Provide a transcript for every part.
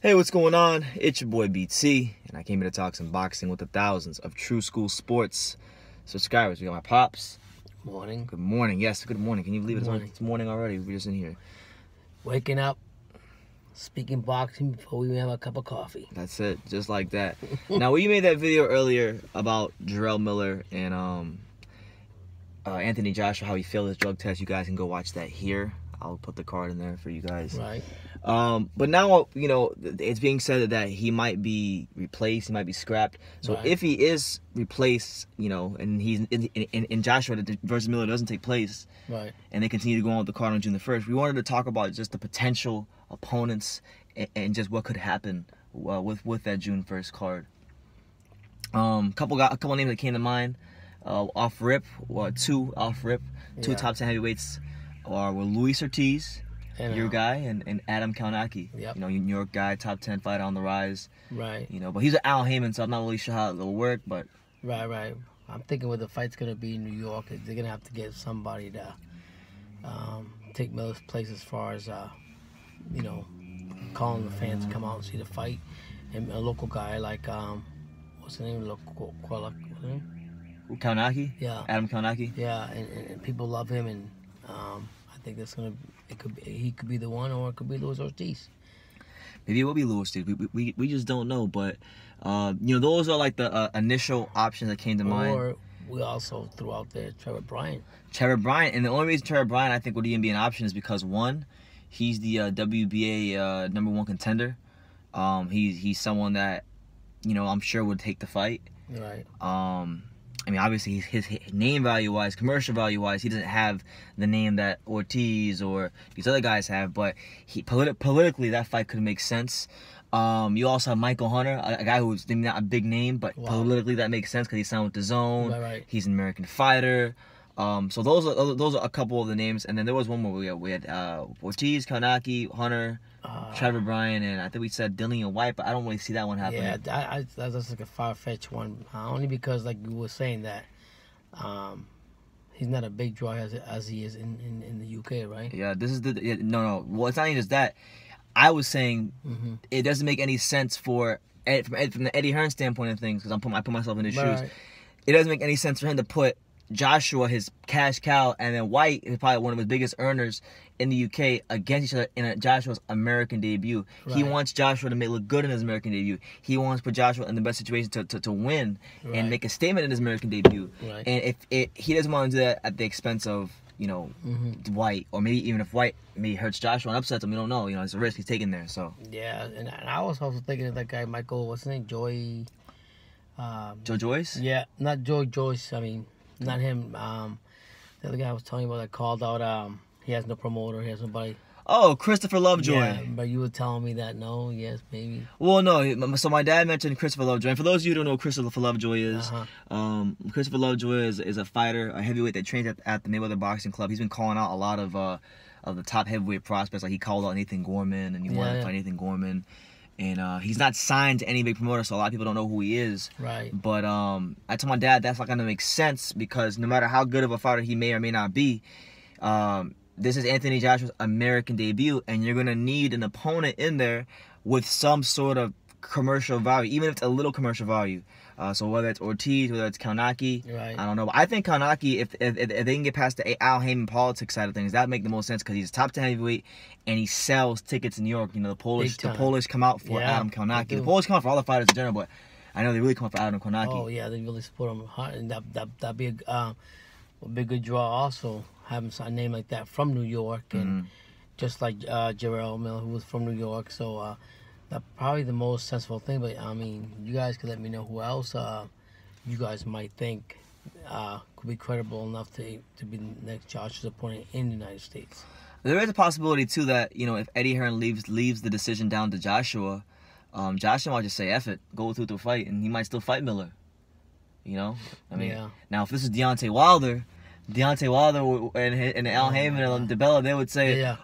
Hey, what's going on? It's your boy BT, and I came here to talk some boxing with the thousands of True School Sports subscribers. We got my pops. Morning. Good morning. Yes, good morning. Can you believe it's morning already? We're just in here. Waking up, speaking boxing before we even have a cup of coffee. That's it, just like that. Now, we made that video earlier about Jarrell Miller and Anthony Joshua, how he failed his drug test. You guys can go watch that here. I'll put the card in there for you guys. Right. But now, you know, it's being said that he might be replaced, he might be scrapped. So right. If he is replaced, you know, and he's in Joshua versus Miller doesn't take place, right, and they continue to go on with the card on June the 1st, we wanted to talk about just the potential opponents and just what could happen with that June 1st card. A couple names that came to mind off rip, or two off rip, two top 10 heavyweights were Luis Ortiz, your guy, and Adam Kaunaki. Yep. You know, New York guy, top 10 fighter on the rise. Right. You know, but he's an Al Heyman, so I'm not really sure how it'll work, but... Right. I'm thinking where the fight's going to be in New York, they're going to have to get somebody to take Miller's place as far as, you know, calling the fans to come out and see the fight. And a local guy like, what's the name? What's his name? Kaunaki? Yeah. Adam Kaunaki? Yeah, and people love him, and I think he could be the one, or it could be Luis Ortiz. Maybe it will be Luis Ortiz. We just don't know, but you know, those are like the initial options that came to mind. Or we also threw out there Trevor Bryant. Trevor Bryant, and the only reason Trevor Bryant I think would even be an option is because one, he's the WBA #1 contender. He's someone that, you know, I'm sure would take the fight. Right. I mean, obviously, his name value-wise, commercial value-wise, he doesn't have the name that Ortiz or these other guys have, but politically, that fight could make sense. You also have Michael Hunter, a guy who's not a big name, but politically that makes sense because he signed with the Zone. Right. He's an American fighter. So those are a couple of the names, and then there was one more. We had Ortiz, Kaunaki, Hunter, Trevor Bryant, and I think we said Dillian White, but I don't really see that one happening. Yeah, that's like a far-fetched one. Only because, like you were saying, that he's not a big draw as he is in the UK, right? Yeah, this is no. Well, it's not even just that. I was saying it doesn't make any sense from the Eddie Hearn standpoint of things, because I put myself in his shoes. It doesn't make any sense for him to put Joshua, his cash cow, and then White is probably one of his biggest earners in the UK, against each other in Joshua's American debut. Right. He wants Joshua to look good in his American debut. He wants to put Joshua in the best situation to win and make a statement in his American debut. Right. And if he doesn't want to do that at the expense of, you know, White, or maybe even if White maybe hurts Joshua and upsets him, we don't know. You know, it's a risk he's taking there. So yeah, and I was also thinking of that guy Michael, what's his name, Joe Joyce? Yeah, not Joe Joyce. I mean, not him. The other guy I was telling you about that called out. He has no promoter. He has nobody. Oh, Christopher Lovejoy. Yeah, but you were telling me that no, yes, maybe. Well, no. So my dad mentioned Christopher Lovejoy. And for those of you who don't know who Christopher Lovejoy is, Christopher Lovejoy is a fighter, a heavyweight that trains at the Mayweather Boxing Club. He's been calling out a lot of the top heavyweight prospects. Like he called out Nathan Gorman, and he wanted to fight Nathan Gorman. And he's not signed to any big promoter, so a lot of people don't know who he is. Right. But I told my dad that's not going to make sense, because no matter how good of a fighter he may or may not be, this is Anthony Joshua's American debut, and you're going to need an opponent in there with some sort of commercial value, even if it's a little commercial value. So whether it's Ortiz, whether it's Kaunaki, I don't know. But I think Kaunaki, if they can get past the Al Heyman politics side of things, that would make the most sense, because he's a top 10 heavyweight and he sells tickets in New York. You know, the Polish come out for Adam Kaunaki. The Polish come out for all the fighters in general, but I know they really come out for Adam Kaunaki. Oh yeah, they really support him hard, and that'd be a good draw also, having a name like that from New York, and just like Jarrell Miller, who was from New York. So that's probably the most sensible thing. But I mean, you guys could let me know who else you guys might think could be credible enough to be the next Joshua's opponent in the United States. There is a possibility too that, you know, if Eddie Hearn leaves the decision down to Joshua, Joshua might just say F it, go through the fight, and he might still fight Miller. You know, I mean, now if this is Deontay Wilder and Al Heyman and DeBella, they would say, I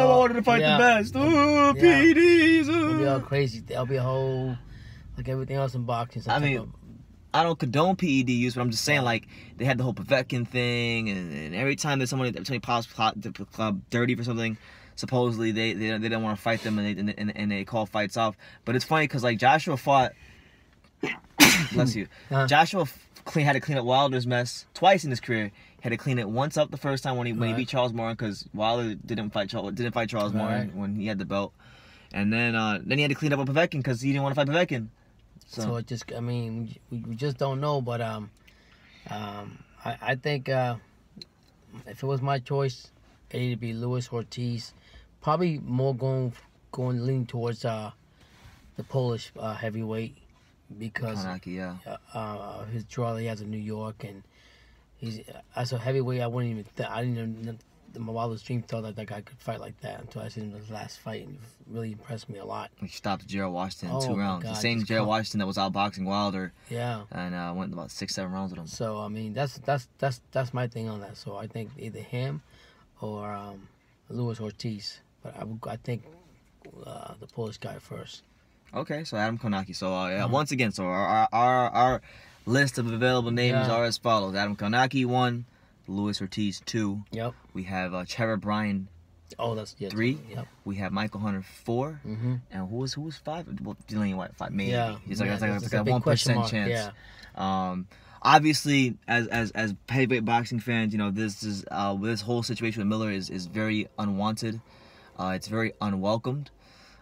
wanted to fight the best. Oh, PEDs. It'll be all crazy. There'll be a whole, like everything else in boxing. I mean, I don't condone PED use, but I'm just saying, like, they had the whole Povetkin thing, and every time there's somebody pops the club dirty for something, supposedly they didn't want to fight them, and they call fights off. But it's funny because like Joshua fought. Bless you. Joshua had to clean up Wilder's mess twice in his career. He had to clean it once up the first time when he beat Charles Morin, because Wilder didn't fight Charles Morin when he had the belt, and then he had to clean up with Povetkin because he didn't want to fight Povetkin. So it just, I mean, we just don't know. But I think if it was my choice, it'd be Luis Ortiz. Probably more going lean towards the Polish heavyweight, because his draw he has in New York, and he's as a heavyweight. I wouldn't even. I didn't even. My wildest dream thought that guy could fight like that until I seen him in his last fight, and it really impressed me a lot. He stopped Jarrell Washington in 2 rounds. God, the same Jarrell Washington that was outboxing Wilder. Yeah. And went about 6-7 rounds with him. So I mean, that's my thing on that. So I think either him or Luis Ortiz, but I think the Polish guy first. Okay, so Adam Konaki. So once again, so our list of available names are as follows: Adam Konaki 1, Luis Ortiz 2. Yep. We have Trevor Bryan. Oh, that's 3. Yep. We have Michael Hunter 4. Mm-hmm. And who was 5? Well, Dillian White 5 maybe. Yeah. He's like a 1% chance. Yeah. Obviously, as heavyweight boxing fans, you know, this whole situation with Miller is very unwanted. It's very unwelcomed.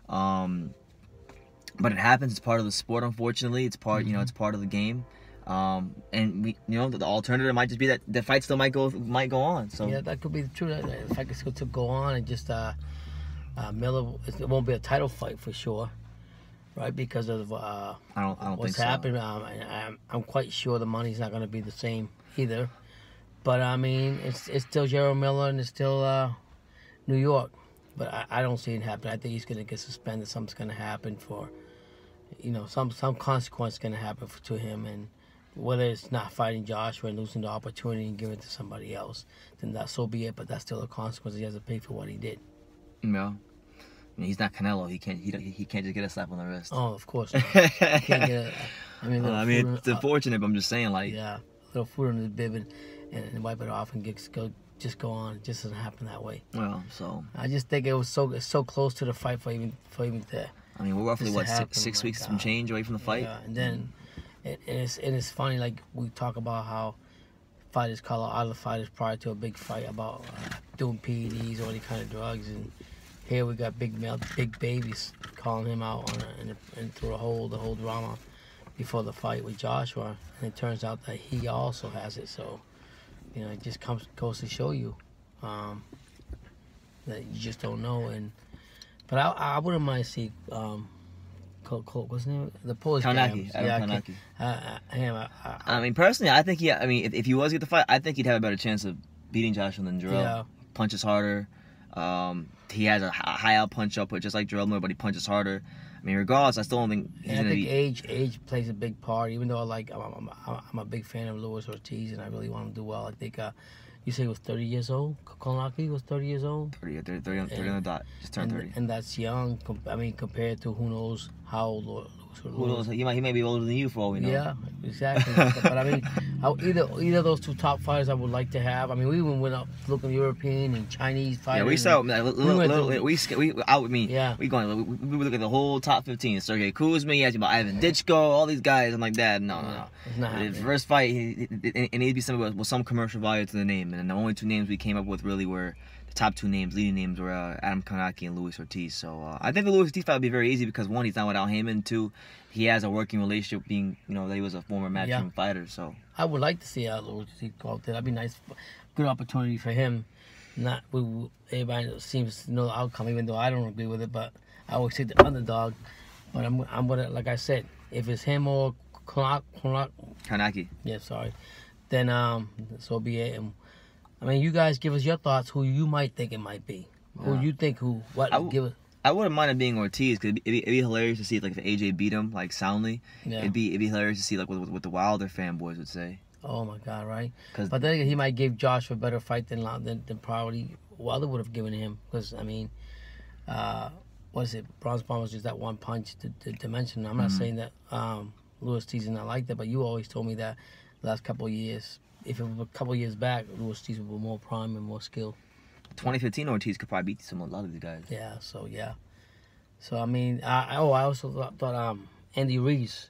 But it happens. It's part of the sport, unfortunately. It's part, it's part of the game. And we, the alternative might just be that the fight still might go on. So yeah, that could be true. The fight could still go on, and just Miller, it won't be a title fight for sure, right? Because of I don't what's think happened. So. I'm quite sure the money's not going to be the same either. But I mean, it's still Jarrell Miller, and it's still New York. But I don't see it happen. I think he's going to get suspended. Something's going to happen for, some consequence going to happen to him, and whether it's not fighting Joshua and losing the opportunity and giving it to somebody else, then so be it. But that's still a consequence. He has to pay for what he did. Yeah, I mean, he's not Canelo. He can't just get a slap on the wrist. Oh, of course not. He can't get it. I mean, it's unfortunate, but I'm just saying, like, a little food in his bib and wipe it off and just go on. It just doesn't happen that way. Well, so I just think it's so close to the fight for even to. I mean, we're roughly six weeks from change away from the fight. Yeah, and then it's funny, like we talk about how fighters call out other fighters prior to a big fight about doing PEDs or any kind of drugs, and here we got big babies calling him out on and through the whole drama before the fight with Joshua, and it turns out that he also has it. So it just goes to show you that you just don't know. But I wouldn't mind see what's his name? The Polish Konaki. guy. Adam Konaki. I mean, personally, I think if he was to get the fight, I think he'd have a better chance of beating Joshua than Jarrell. Yeah. Punches harder. He has a high out punch output just like Jarrell Miller, but he punches harder. I mean, regardless, I still don't think he's I gonna think be... age plays a big part. Even though I'm a big fan of Luis Ortiz, and I really want him to do well. I think you say he was 30 years old. Konaki was 30 years old. 30 on the dot. Just turned 30. And that's young. I mean, compared to who knows how old Luis. Who knows? He may be older than you for all we know. Yeah, exactly. But I mean, either of those two top fighters I would like to have. I mean, we even went up looking European and Chinese fighters. Yeah, we saw. We look at the whole top 15. Sergey Kuzmin, you asked about Ivan Ditchko, all these guys. I'm like, Dad, no. It's not happening. The first fight, it needs to be somebody with some commercial value to the name, and the only 2 names we came up with really were. The top 2 leading names were Adam Konaki and Luis Ortiz. So I think the Luis Ortiz fight would be very easy because 1, he's not without Heyman. 2, he has a working relationship, being that he was a former matchroom fighter. So I would like to see Luis Ortiz go out there. That'd be nice, good opportunity for him. Everybody seems to know the outcome, even though I don't agree with it. But I always say the underdog. But I'm gonna, like I said, if it's him or Konaki. Yeah, sorry. Then so be it. And, I mean, you guys give us your thoughts. Who you might think it might be? Who you think? Give us. I wouldn't mind it being Ortiz because it'd be hilarious to see if AJ beat him soundly. Yeah. It'd be hilarious to see what the Wilder fanboys would say. Oh my God, right? But then he might give Josh a better fight than probably Wilder would have given him. Because I mean, what is it? Bronze Bomb was just that one punch to mention. I'm not saying that Luis Ortiz is not like that, but you always told me that the last couple of years. If it was a couple of years back, Luis Ortiz was more prime and more skilled. 2015 Ortiz could probably beat a lot of these guys. Yeah. So yeah. So I mean, I also thought Andy Reese.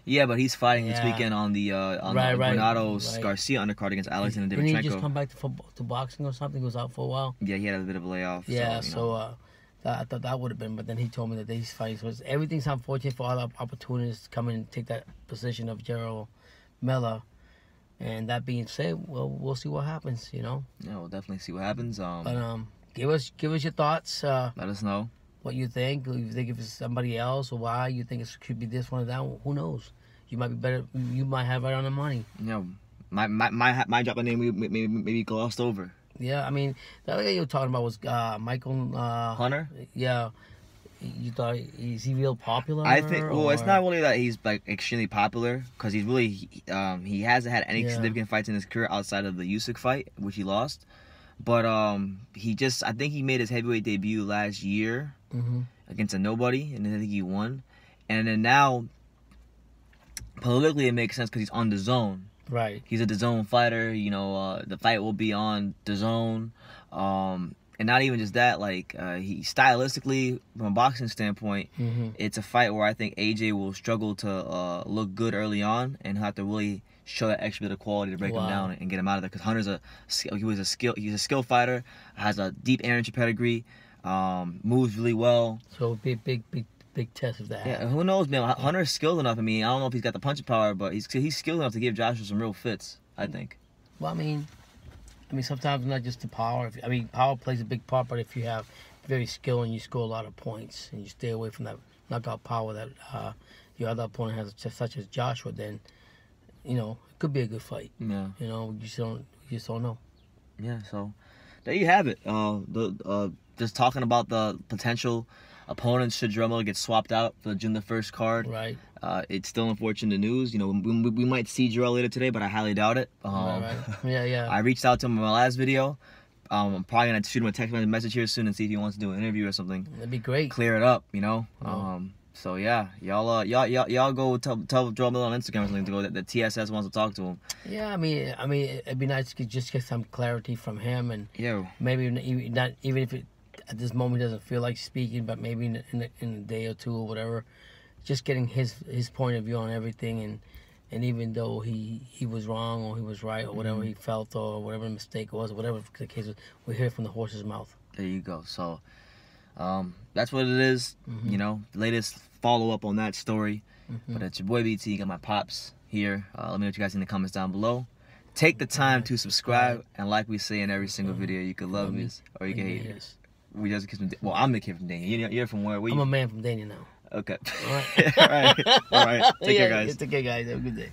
Yeah, but he's fighting this weekend on the Bernardo Garcia undercard against Alexander Dimitrenko. Didn't he just come back to boxing or something? He was out for a while. Yeah, he had a bit of a layoff. Yeah, I thought that would have been, but then he told me that he's fighting. So everything's unfortunate for other opportunities to come in and take that position of Jarrell Miller. And that being said, well, we'll see what happens. Yeah, we'll definitely see what happens. But give us your thoughts. Let us know what you think. You think if it's somebody else or why you think it could be this one or that one. Who knows? You might be better. You might have right on the money. My drop name maybe glossed over. Yeah, I mean, the other guy you were talking about was Michael Hunter. Yeah, you thought is he real popular? I think. Well, it's not really that he's like extremely popular because he's really he hasn't had any significant fights in his career outside of the Usyk fight, which he lost. But I think he made his heavyweight debut last year against a nobody, and I think he won. And then now, politically, it makes sense because he's on DAZN. Right. He's a DAZN fighter. The fight will be on DAZN. And not even just that, like he stylistically, from a boxing standpoint, it's a fight where I think AJ will struggle to look good early on and have to really show that extra bit of quality to break him down and get him out of there. Because Hunter's he's a skill fighter, has a deep amateur pedigree, moves really well. So big test of that. Yeah, who knows, man? Hunter's skilled enough. I mean, I don't know if he's got the punching power, but he's skilled enough to give Joshua some real fits, I think. Well, I mean, sometimes not just the power. Power plays a big part, but if you have very skill and you score a lot of points and you stay away from that knockout power that your other opponent has, such as Joshua, then it could be a good fight. Yeah. You just don't know. Yeah. So there you have it. Just talking about the potential opponents should Jarrell Miller get swapped out for the June the 1st card. Right. It's still unfortunate news. We might see Jarrell later today, but I highly doubt it. Right. Yeah. I reached out to him in my last video. I'm probably gonna shoot him a text message here soon and see if he wants to do an interview or something. That'd be great. Clear it up, Oh. So yeah, y'all go tell Jarrell Miller on Instagram or something to go that the TSS wants to talk to him. Yeah, I mean, it'd be nice to just get some clarity from him, and maybe not even if at this moment he doesn't feel like speaking, but maybe in a day or two or whatever, just getting his point of view on everything, and even though he was wrong or he was right or whatever he felt or whatever the mistake was or whatever the case was, we hear it from the horse's mouth. There you go. So that's what it is. Latest follow up on that story. But it's your boy BT. You got my pops here. Let me know what you guys think in the comments down below. Take the time to subscribe, and like we say in every single video, you can love me or you can hate me. We just kiss from I'm the kid from Dania. You're from where? I'm a man from Dania now. Okay. All right. All right. Take care, guys. Take care, guys. Have a good day.